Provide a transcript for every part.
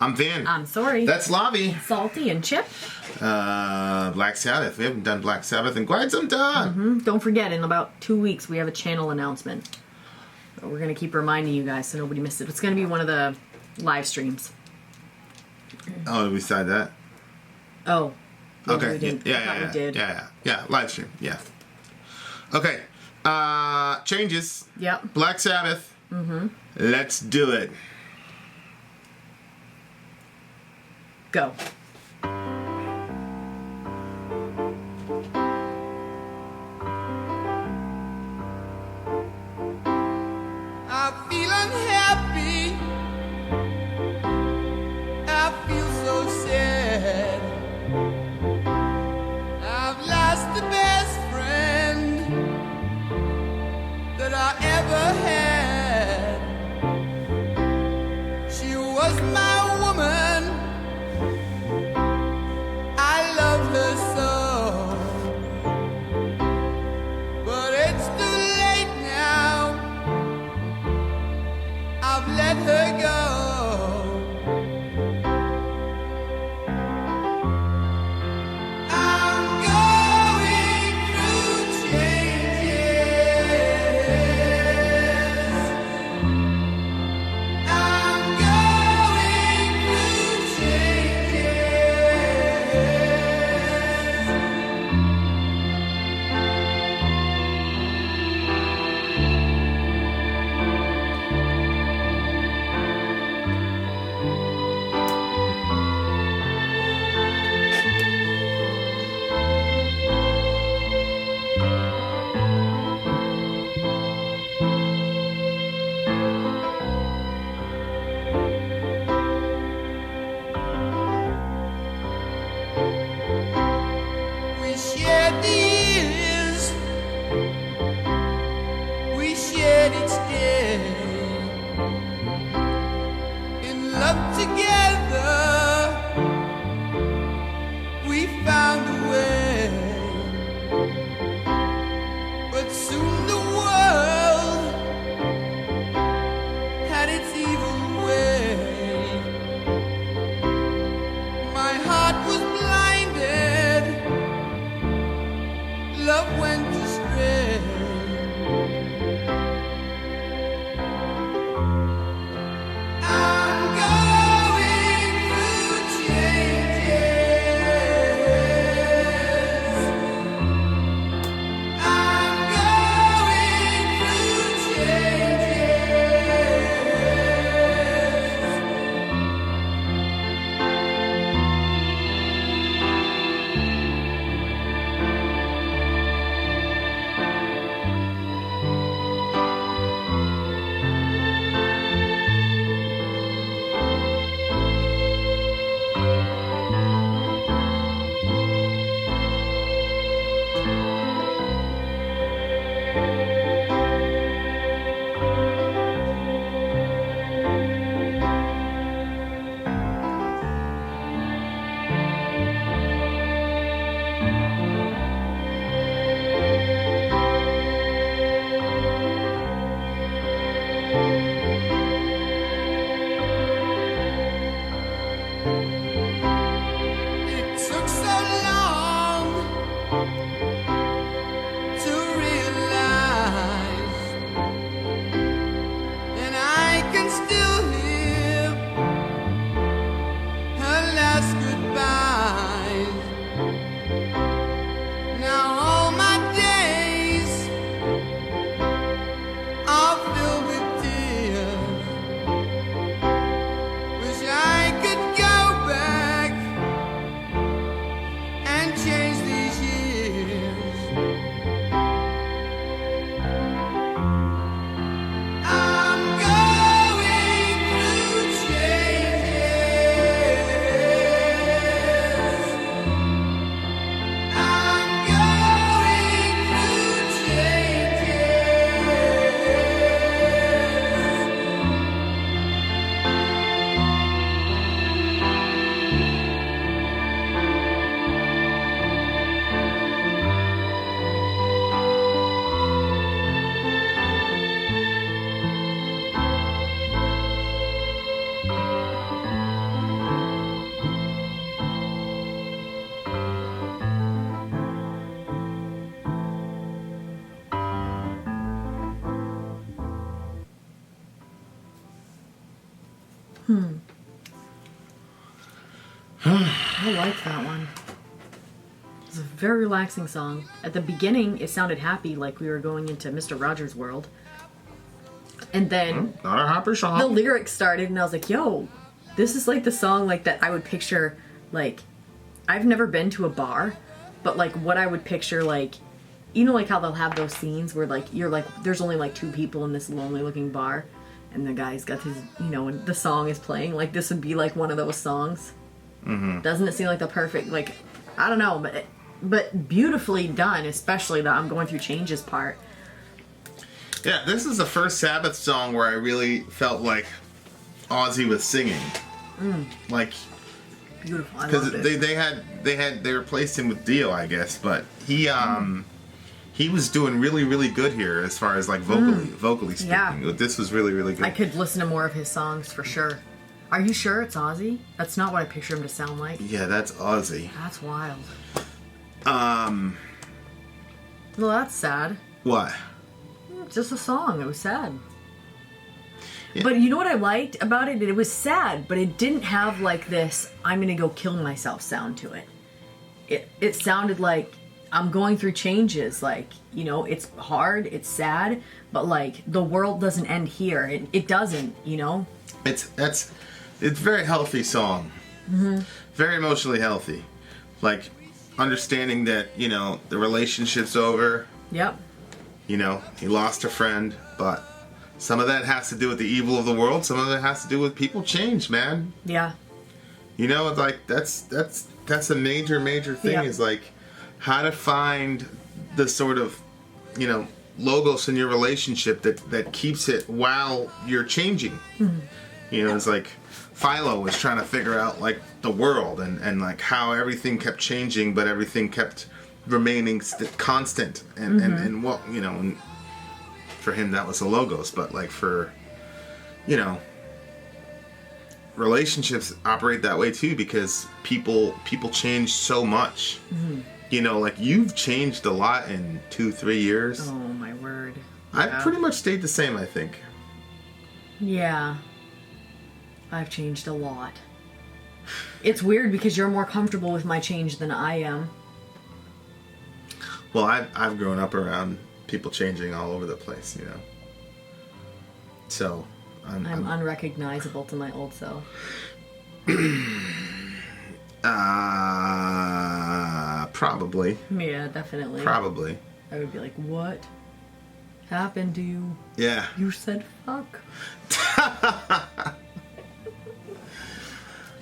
I'm Vin. I'm Sori. That's Lavi. Salty and Chip. Black Sabbath. We haven't done Black Sabbath in quite some time. Don't forget, in about 2 weeks, we have a channel announcement. We're going to keep reminding you guys so nobody misses it. It's going to be one of the live streams. Oh, did we decide that? Oh. Yeah, Okay. We did. Yeah. We did. Yeah. Live stream. Yeah. Okay. Changes. Yep. Black Sabbath. Let's do it. Go. I feel unhappy. I feel so sad. I've lost the best friend that I ever had. She was my woman. I love her so. But it's too late now. I've let her go. I'm going through changes. I'm going through changes. I like that one. It's a very relaxing song. At the beginning, it sounded happy, like we were going into Mr. Rogers' world. And then Not a happy song. the lyrics started, and I was like, yo, this is like the song like that I would picture, like, I've never been to a bar, but like what I would picture, like, you know, like how they'll have those scenes where like you're like, there's only like two people in this lonely looking bar, and the guy's got his, you know, and the song is playing. Like this would be like one of those songs. Mm-hmm. Doesn't it seem like the perfect, like, I don't know, but beautifully done, especially the I'm going through changes part. Yeah, this is the first Sabbath song where I really felt like Ozzy was singing. Like, Beautiful. I because loved it. they replaced him with Dio, I guess, but he was doing really good here as far as like vocally speaking. Yeah. This was really good. I could listen to more of his songs for sure. Are you sure it's Ozzy? That's not what I picture him to sound like. Yeah, that's Ozzy. That's wild. Well, that's sad. What? It's just a song. It was sad. Yeah. But you know what I liked about it? It was sad, but it didn't have like this I'm gonna go kill myself sound to it. It sounded like I'm going through changes, like, you know, it's hard, it's sad, but like the world doesn't end here. It doesn't, you know? It's a very healthy song. Mm-hmm. Very emotionally healthy. Like understanding that, you know, the relationship's over. Yep. You know, he lost a friend, but some of that has to do with the evil of the world. Some of it has to do with people change, man. Yeah. You know, it's like that's a major thing. Yeah. Is like how to find the sort of, you know, logos in your relationship that keeps it while you're changing. Mm-hmm. You know, it's like Philo was trying to figure out like the world and like how everything kept changing, but everything kept remaining constant and what, you know, and for him that was the logos, but like for, you know, relationships operate that way too, because people change so much. You know, like you've changed a lot in 2-3 years. Oh my word. I've Yeah. pretty much stayed the same, I think. Yeah. I've changed a lot. It's weird because you're more comfortable with my change than I am. Well, I've grown up around people changing all over the place, you know. So I'm unrecognizable to my old self. Probably. Yeah, definitely. Probably. I would be like, what happened to you? Yeah. You said fuck.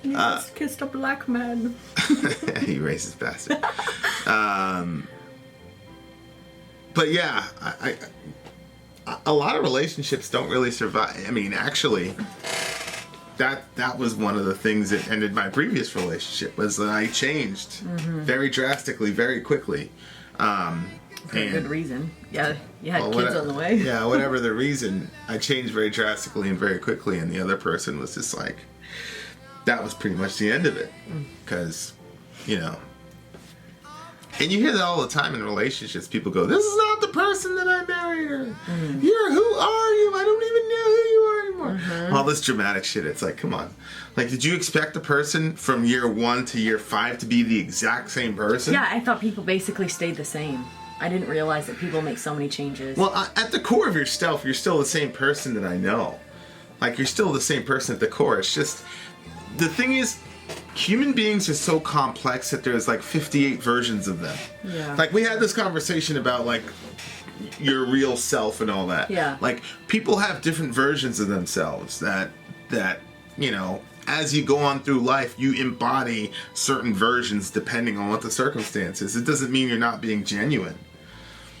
You just kissed a black man. You racist bastard. But yeah, I a lot of relationships don't really survive. I mean, actually, that was one of the things that ended my previous relationship, was that I changed very drastically, very quickly. For a good reason. Yeah, you had kids on the way. Yeah, whatever the reason, I changed very drastically and very quickly, and the other person was just like, that was pretty much the end of it. Because, you know, and you hear that all the time in relationships. People go, this is not the person that I married her. Who are you? I don't even know who you are anymore. All this dramatic shit. It's like, come on. Like, did you expect the person from year 1 to year 5 to be the exact same person? Yeah, I thought people basically stayed the same. I didn't realize that people make so many changes. Well, at the core of yourself, you're still the same person that I know. Like, you're still the same person at the core. It's just, the thing is, human beings are so complex that there's like 58 versions of them. Yeah. Like, we had this conversation about like your real self and all that. Yeah. Like, people have different versions of themselves that you know, as you go on through life, you embody certain versions depending on what the circumstances. It doesn't mean you're not being genuine.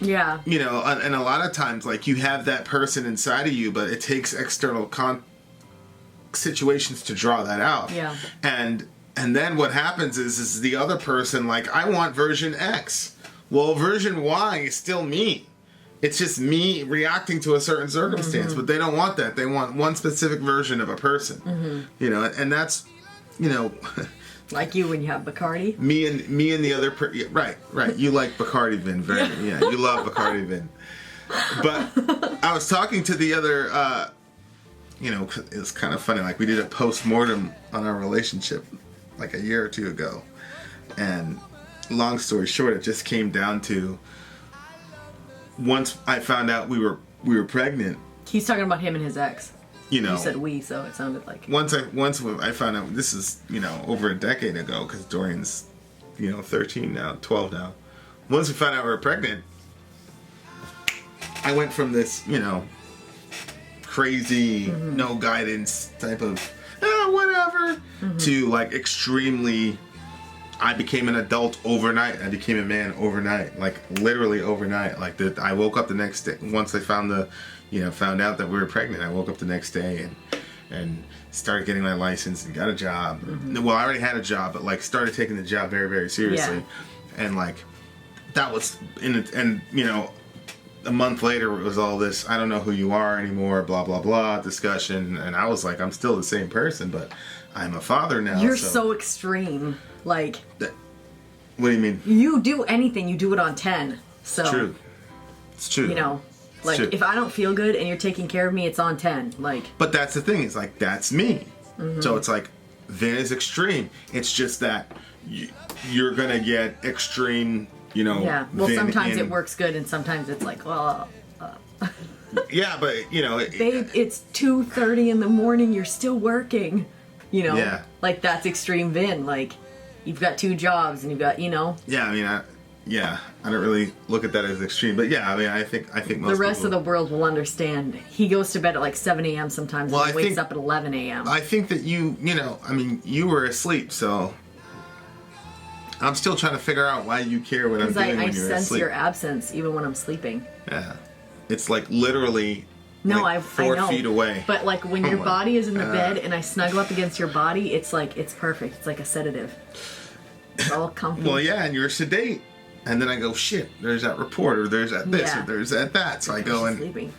Yeah. You know, and a lot of times, like, you have that person inside of you, but it takes external situations to draw that out. Yeah. And then what happens is the other person, like, I want version X. Well, version Y is still me. It's just me reacting to a certain circumstance, but they don't want that. They want one specific version of a person. You know, and that's, you know, like you when you have Bacardi. me and the other right. You like Bacardi Vin, yeah. You love Bacardi Vin. But I was talking to the other it was kind of funny. Like, we did a post-mortem on our relationship like a year or two ago. And long story short, it just came down to once I found out we were pregnant. He's talking about him and his ex. You said we, so it sounded like... Once I found out, this is, over a decade ago, because Dorian's, 13 now, 12 now. Once we found out we were pregnant, I went from this, crazy, no guidance type of, whatever, to like extremely, I became an adult overnight. I became a man overnight, like literally overnight. Like I woke up the next day, once I found out that we were pregnant, I woke up the next day and started getting my license and got a job. Well, I already had a job, but like started taking the job very, very seriously. Yeah. And like, that was, a month later, it was all this, I don't know who you are anymore, blah, blah, blah, discussion. And I was like, I'm still the same person, but I'm a father now. You're so extreme. Like... What do you mean? You do anything, you do it on 10. So, it's true. It's true. Like, if I don't feel good and you're taking care of me, it's on 10. Like... But that's the thing, it's like, that's me. So it's like, Vin is extreme. It's just that you're gonna get extreme... Yeah. Well, Vin sometimes it works good, and sometimes it's like, Yeah, but babe, it's 2:30 in the morning. You're still working. Yeah. Like that's extreme Vin. Like, you've got 2 jobs, and you've got, Yeah, I mean, I don't really look at that as extreme, but yeah, I mean, I think most the rest people, of the world will understand. He goes to bed at like 7 a.m. sometimes, and wakes up at 11 a.m. I think that you were asleep, so. I'm still trying to figure out why you care what I'm doing when you're asleep. Because I sense your absence even when I'm sleeping. Yeah. It's like literally I 4 know. feet away. But like when your body is in the bed and I snuggle up against your body, it's like, it's perfect. It's like a sedative. It's all comfy. Well, yeah, and you're sedate. And then I go, shit, there's that report, or there's that this, or there's that. So I go and... sleeping.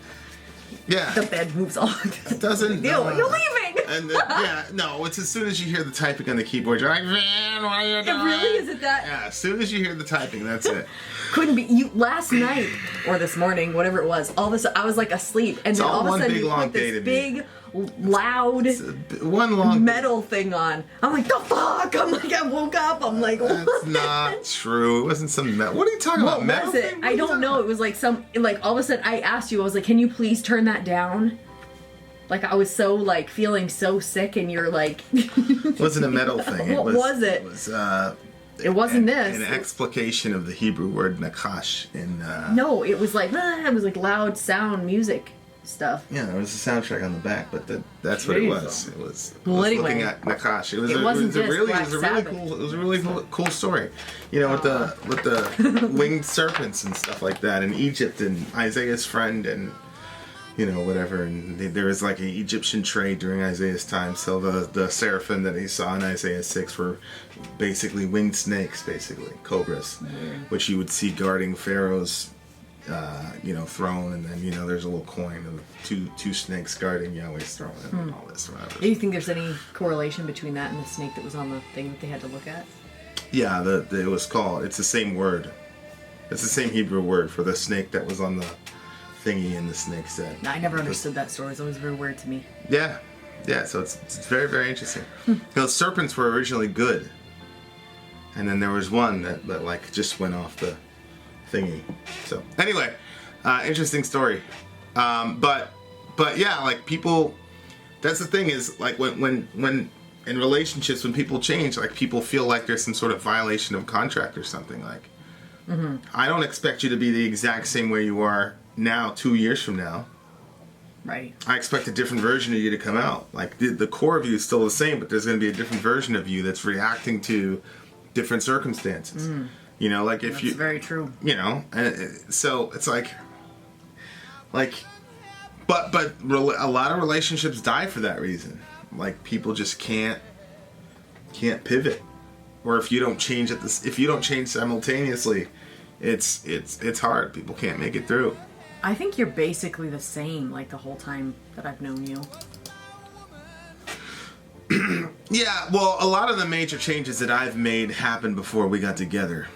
Yeah. The bed moves on. It doesn't... You're leaving! And then, it's as soon as you hear the typing on the keyboard, you're like, man, what are you doing? It really is it that? Yeah, as soon as you hear the typing, that's it. Couldn't be. You last night, or this morning, whatever it was, all of a sudden, I was like asleep, and then all of a sudden you put this big, loud, one long metal thing on. I'm like, the fuck? I'm like, I woke up, I'm like, what? That's not true. It wasn't some metal. What are you talking about? What Metal was it? thing? I don't know. It was like all of a sudden I asked you, I was like, can you please turn that down? Like, I was so, like, feeling so sick, and you're like... It wasn't a metal thing. What was it? It was, it wasn't this. An explication of the Hebrew word nakash in... No, it was like loud sound music stuff. Yeah, there was a soundtrack on the back, but that's what it was. It was, anyway, looking at nakash. It was a really cool story. With the winged serpents and stuff like that in Egypt, and Isaiah's friend, and... whatever, and there was like an Egyptian trade during Isaiah's time, so the seraphim that he saw in Isaiah 6 were basically winged snakes, basically, cobras, which you would see guarding Pharaoh's, throne, and then, there's a little coin of two snakes guarding Yahweh's throne, and all this, whatever. Do you think there's any correlation between that and the snake that was on the thing that they had to look at? Yeah, it was called, it's the same word. It's the same Hebrew word for the snake that was on the thingy in the snake set. No, I never understood that story. It's always very weird to me. Yeah, so it's very, very interesting. Those serpents were originally good, and then there was one that like just went off the thingy. So anyway, interesting story. But yeah, like people, that's the thing is like when in relationships, when people change, like people feel like there's some sort of violation of contract or something. Like I don't expect you to be the exact same way you are now 2 years from now. Right. I expect a different version of you to come out. Like the core of you is still the same, but there's going to be a different version of you that's reacting to different circumstances. Like if that's very true. And so it's like, but a lot of relationships die for that reason. Like people just can't pivot, or if you don't change if you don't change simultaneously, it's hard. People can't make it through. I think you're basically the same, like, the whole time that I've known you. Yeah, well, a lot of the major changes that I've made happened before we got together.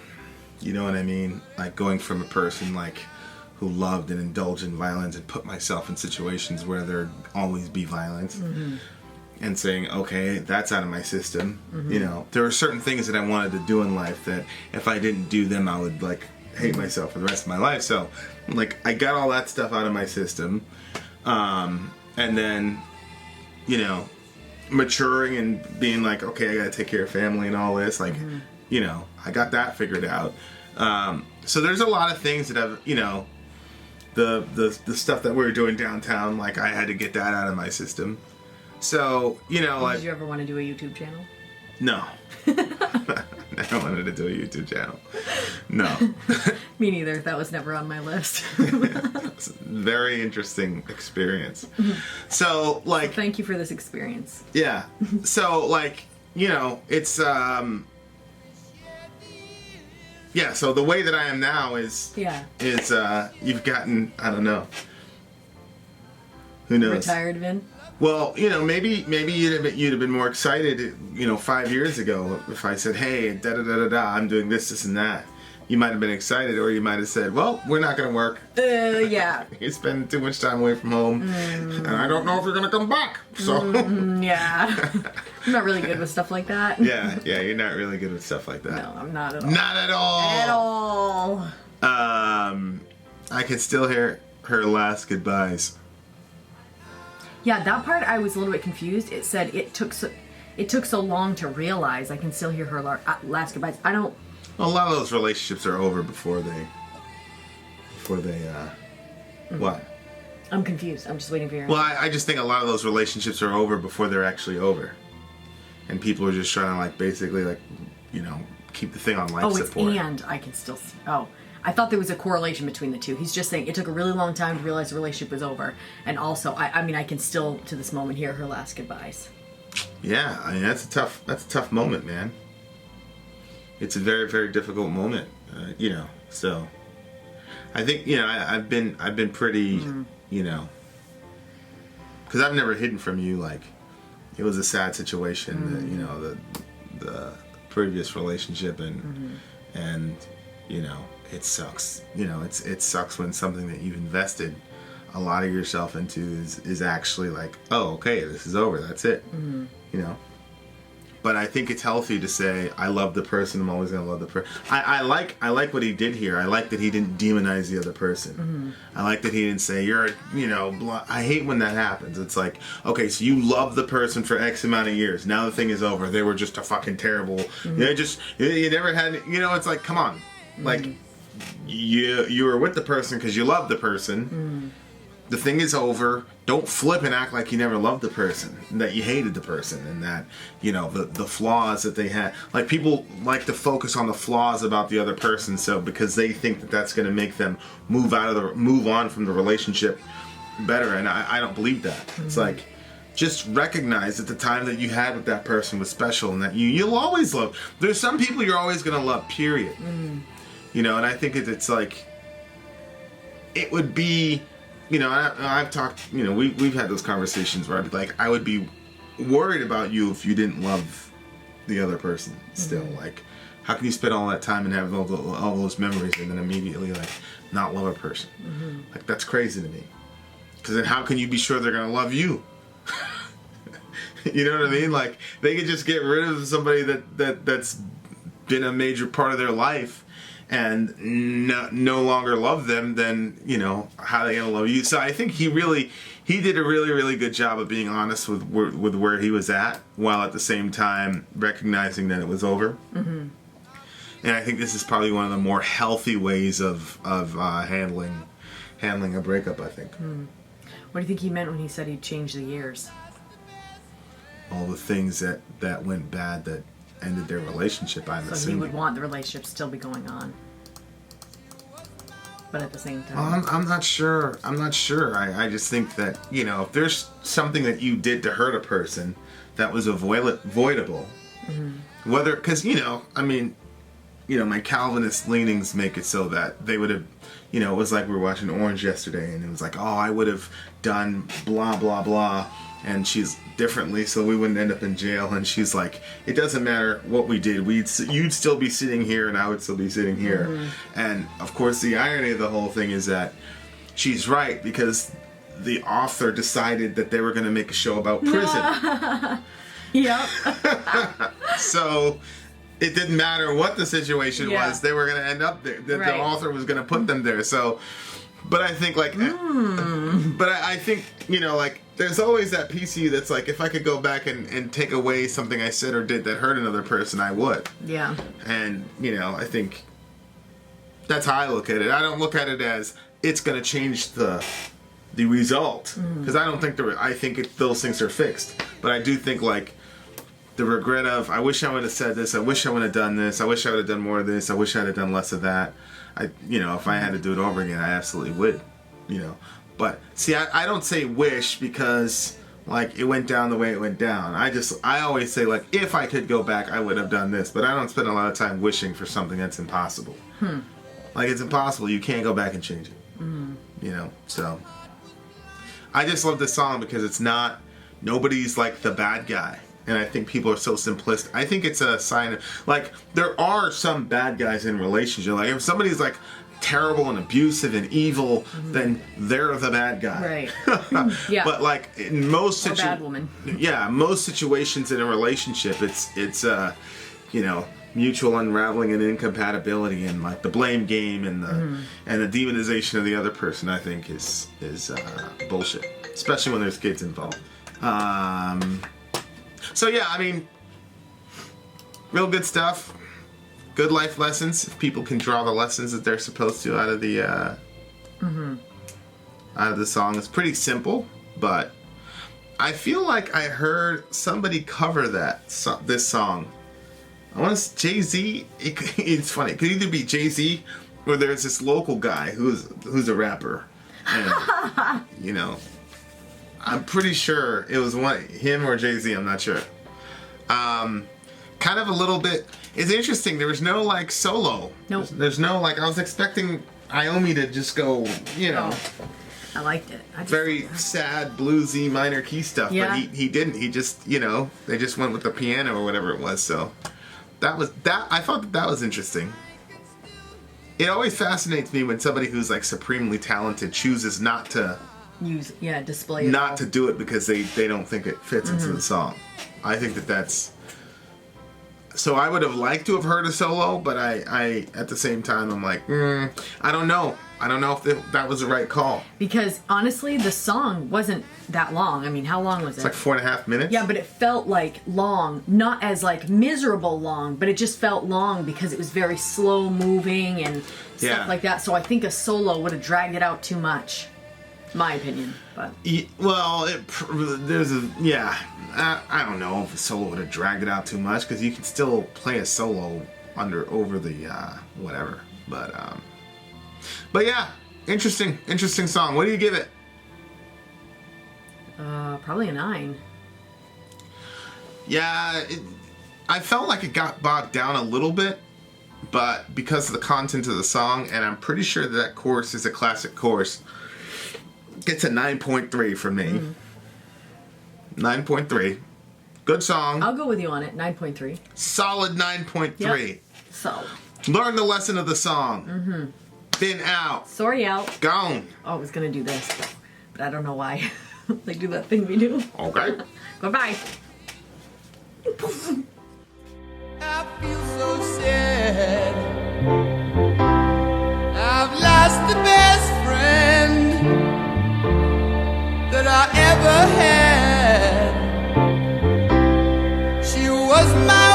You know what I mean? Like, going from a person, like, who loved and indulged in violence and put myself in situations where there'd always be violence. And saying, okay, that's out of my system. You know, there are certain things that I wanted to do in life that if I didn't do them, I would like hate myself for the rest of my life. So like I got all that stuff out of my system. And then, you know, maturing and being like, okay, I gotta take care of family and all this. Like, you know, I got that figured out. So there's a lot of things that I've, you know, the stuff that we were doing downtown, like I had to get that out of my system. So, you know, like... Did you ever want to do a YouTube channel? No. I wanted to do a YouTube channel. No. Me neither. That was never on my list. It's a very interesting experience. So, like... Thank you for this experience. Yeah. So, like, you know, it's, yeah, so the way that I am now is... Yeah. Is, you've gotten, I don't know. Who knows? Retired, Vin? Well, you know, maybe you'd have been more excited, you know, 5 years ago if I said, hey, da-da-da-da-da, I'm doing this, and that. You might have been excited, or you might have said, well, we're not going to work. Yeah. You spend too much time away from home, and I don't know if you're going to come back, so... Yeah. I'm not really good with stuff like that. Yeah, you're not really good with stuff like that. No, I'm not at all. Not at all! At all! I can still hear her last goodbyes. Yeah, that part I was a little bit confused. It said it took so long to realize. I can still hear her last goodbyes. I don't... Well, a lot of those relationships are over before they what? I'm confused. I'm just waiting for your... Well, I just think a lot of those relationships are over before they're actually over. And people are just trying to, like, basically, like, you know, keep the thing on life support. And I can still see... Oh, I thought there was a correlation between the two. He's just saying it took a really long time to realize the relationship was over. And also, I mean, I can still, to this moment, hear her last goodbyes. Yeah, I mean, that's a tough moment, man. It's a very, very difficult moment, you know, so... I think, you know, I've been pretty, you know... Because I've never hidden from you, like, it was a sad situation, that, you know, the previous relationship, and you know, it sucks. You know, it sucks when something that you've invested a lot of yourself into is actually like, oh, okay, this is over, that's it. You know? But I think it's healthy to say, I love the person, I'm always gonna love the person. I like what he did here. I like that he didn't demonize the other person. I like that he didn't say, you're, you know, blah. I hate when that happens. It's like, okay, so you love the person for X amount of years. Now the thing is over. They were just a fucking terrible, you never had, you know, it's like, come on. Like, you were with the person because you love the person. The thing is over. Don't flip and act like you never loved the person, and that you hated the person, and that, you know, the flaws that they had. Like, people like to focus on the flaws about the other person, so because they think that that's going to make them move on from the relationship better, and I don't believe that. It's like, just recognize that the time that you had with that person was special, and that you'll always love. There's some people you're always going to love, period. You know, and I think it's like, it would be... You know, I've talked, you know, we've had those conversations where I'd be like, I would be worried about you if you didn't love the other person still. Like, how can you spend all that time and have all those memories and then immediately, like, not love a person? Like, that's crazy to me. Because then how can you be sure they're going to love you? You know what I mean? Like, they could just get rid of somebody that's been a major part of their life and no longer love them, then, you know, how are they gonna love you? So I think he did a really, really good job of being honest with where he was at, while at the same time recognizing that it was over. And I think this is probably one of the more healthy ways of handling a breakup, I think. What do you think he meant when he said he'd change the years? All the things that went bad that ended their relationship, I'm assuming. So he would want the relationship to still be going on, but at the same time, I'm not sure. I just think that, you know, if there's something that you did to hurt a person that was avoidable, whether, because, you know, I mean, you know, my Calvinist leanings make it so that they would have, you know, it was like we were watching Orange yesterday, and it was like, oh, I would have done blah blah blah and she's differently, so we wouldn't end up in jail. And she's like, it doesn't matter what we did, you'd still be sitting here and I would still be sitting here. And of course the irony of the whole thing is that she's right, because the author decided that they were going to make a show about prison. Yep. So it didn't matter what the situation was, they were going to end up there. The author was going to put them there. So, but I think like, but I think, you know, like there's always that piece of you that's like, if I could go back and take away something I said or did that hurt another person, I would. Yeah. And, you know, I think that's how I look at it. I don't look at it as it's going to change the result, because I don't think I think those things are fixed. But I do think like the regret of, I wish I would have said this, I wish I would have done this, I wish I would have done more of this, I wish I would have done less of that. You know, if I had to do it over again, I absolutely would, you know. But see, I don't say wish because like it went down the way it went down. I always say like, if I could go back, I would have done this. But I don't spend a lot of time wishing for something that's impossible. Like it's impossible. You can't go back and change it. You know, so I just love this song because it's not, nobody's like the bad guy. And I think people are so simplistic. I think it's a sign of, like, there are some bad guys in relationships. Like, if somebody's, like, terrible and abusive and evil, then they're the bad guy. Right. Yeah. But, like, in most situations... bad woman. Yeah, most situations in a relationship, it's you know, mutual unraveling and incompatibility and, like, the blame game and the demonization of the other person, I think, is bullshit. Especially when there's kids involved. So yeah, I mean, real good stuff. Good life lessons. If people can draw the lessons that they're supposed to out of the out of the song, it's pretty simple. But I feel like I heard somebody cover this song. I want to Jay-Z. It's funny. It could either be Jay-Z or there's this local guy who's a rapper. And, you know. I'm pretty sure it was him or Jay-Z, I'm not sure. Kind of a little bit, it's interesting, there was no like solo. Nope. There's no like, I was expecting Iommi to just go, you know. I liked it. Very sad, bluesy, minor key stuff, but he didn't. He just, you know, they just went with the piano or whatever it was, so. I thought that was interesting. It always fascinates me when somebody who's like supremely talented chooses not to display it not all. To do it because they don't think it fits into the song. I think that's so I would have liked to have heard a solo, but I at the same time I'm like I don't know if that was the right call, because honestly the song wasn't that long. I mean, how long was it? It's like 4.5 minutes. Yeah, but it felt like long, not as like miserable long, but it just felt long because it was very slow moving and stuff like that. So I think a solo would have dragged it out too much. My opinion, but well, I don't know if a solo would have dragged it out too much, because you can still play a solo over the whatever. But yeah, interesting song. What do you give it? Probably a 9. Yeah, I felt like it got bogged down a little bit, but because of the content of the song, and I'm pretty sure that chorus is a classic chorus. Gets a 9.3 from me. 9.3. Good song. I'll go with you on it. 9.3. Solid 9.3. Yep. Solid. Learn the lesson of the song. Vin out. Sori out. Gone. Oh, I was going to do this, but I don't know why. They do that thing we do. Okay. Bye-bye. I feel so sad. I've lost the best friend that I ever had. She was my